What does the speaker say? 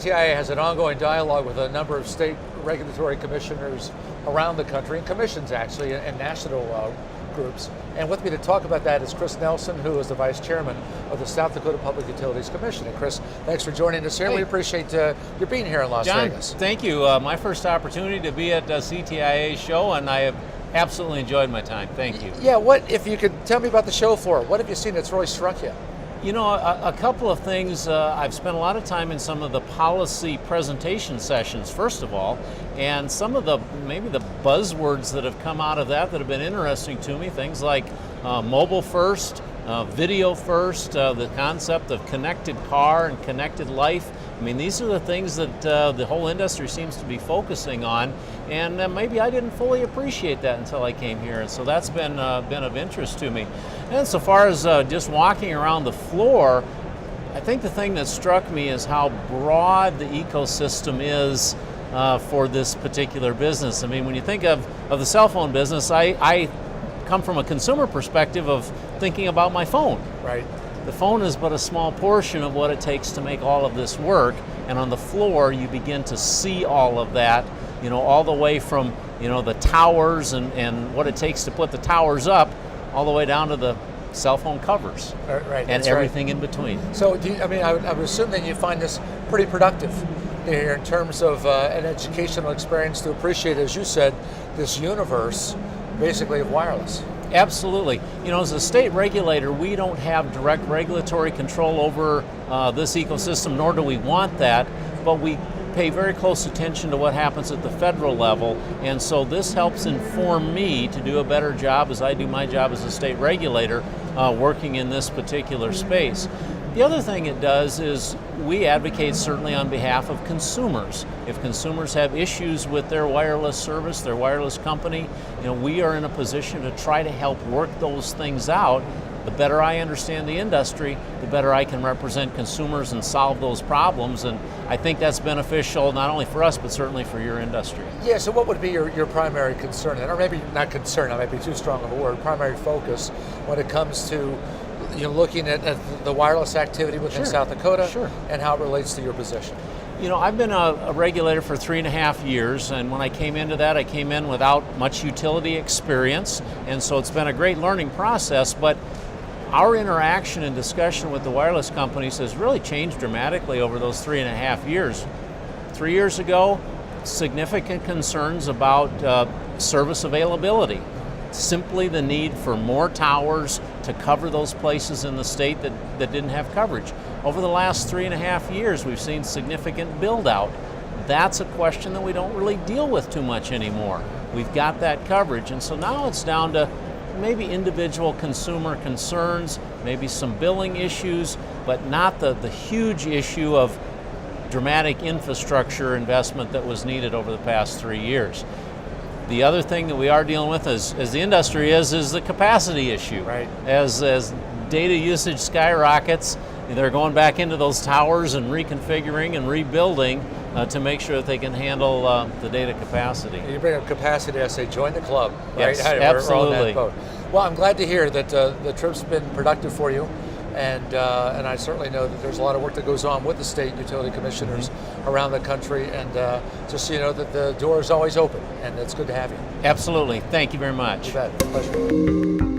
CTIA has an ongoing dialogue with a number of state regulatory commissioners around the country, and commissions actually, and national groups. And with me to talk about that is Chris Nelson, who is the Vice Chairman of the South Dakota Public Utilities Commission. And Chris, thanks for joining us here. Hey. We appreciate your being here in Las Vegas. Thank you. My first opportunity to be at CTIA's show, and I have absolutely enjoyed my time. Thank you. Yeah, what, if you could tell me about the show floor, what have you seen that's really struck you? You know, a couple of things. I've spent a lot of time in some of the policy presentation sessions, first of all, and some of the, maybe the buzzwords that have come out of that have been interesting to me. Things like mobile first, video first, the concept of connected car and connected life. I mean, these are the things that the whole industry seems to be focusing on, and maybe I didn't fully appreciate that until I came here, and so that's been of interest to me. And so far as just walking around the floor, I think the thing that struck me is how broad the ecosystem is for this particular business. I mean, when you think of the cell phone business, I come from a consumer perspective of thinking about my phone. Right. The phone is but a small portion of what it takes to make all of this work, and on the floor you begin to see all of that, you know, all the way from, you know, the towers and what it takes to put the towers up, all the way down to the cell phone covers, right, and everything in between. So, I would assume that you find this pretty productive here in terms of an educational experience to appreciate, as you said, this universe basically of wireless. Absolutely. You know, as a state regulator, we don't have direct regulatory control over this ecosystem, nor do we want that, but we pay very close attention to what happens at the federal level, and so this helps inform me to do a better job as I do my job as a state regulator working in this particular space. The other thing it does is we advocate certainly on behalf of consumers. If consumers have issues with their wireless service, their wireless company, you know, we are in a position to try to help work those things out. The better I understand the industry, the better I can represent consumers and solve those problems, and I think that's beneficial not only for us, but certainly for your industry. Yeah, so what would be your primary concern, or maybe not concern, that might be too strong of a word, primary focus when it comes to, you know, looking at the wireless activity within South Dakota and how it relates to your position? You know, I've been a regulator for 3.5 years, and when I came into that, I came in without much utility experience, and so it's been a great learning process, but our interaction and discussion with the wireless companies has really changed dramatically over those 3.5 years. 3 years ago, significant concerns about service availability. Simply the need for more towers to cover those places in the state that didn't have coverage. Over the last 3.5 years, we've seen significant build out. That's a question that we don't really deal with too much anymore. We've got that coverage, and so now it's down to maybe individual consumer concerns, maybe some billing issues, but not the huge issue of dramatic infrastructure investment that was needed over the past 3 years. The other thing that we are dealing with as the industry is the capacity issue. Right. As data usage skyrockets, they're going back into those towers and reconfiguring and rebuilding to make sure that they can handle the data capacity. You bring up capacity, I say join the club, right? Yes, We're all in that absolutely. boat. Well, I'm glad to hear that the trip's been productive for you, and I certainly know that there's a lot of work that goes on with the state utility commissioners around the country, and just so you know that the door is always open, and it's good to have you. Absolutely. Thank you very much. You bet. Pleasure.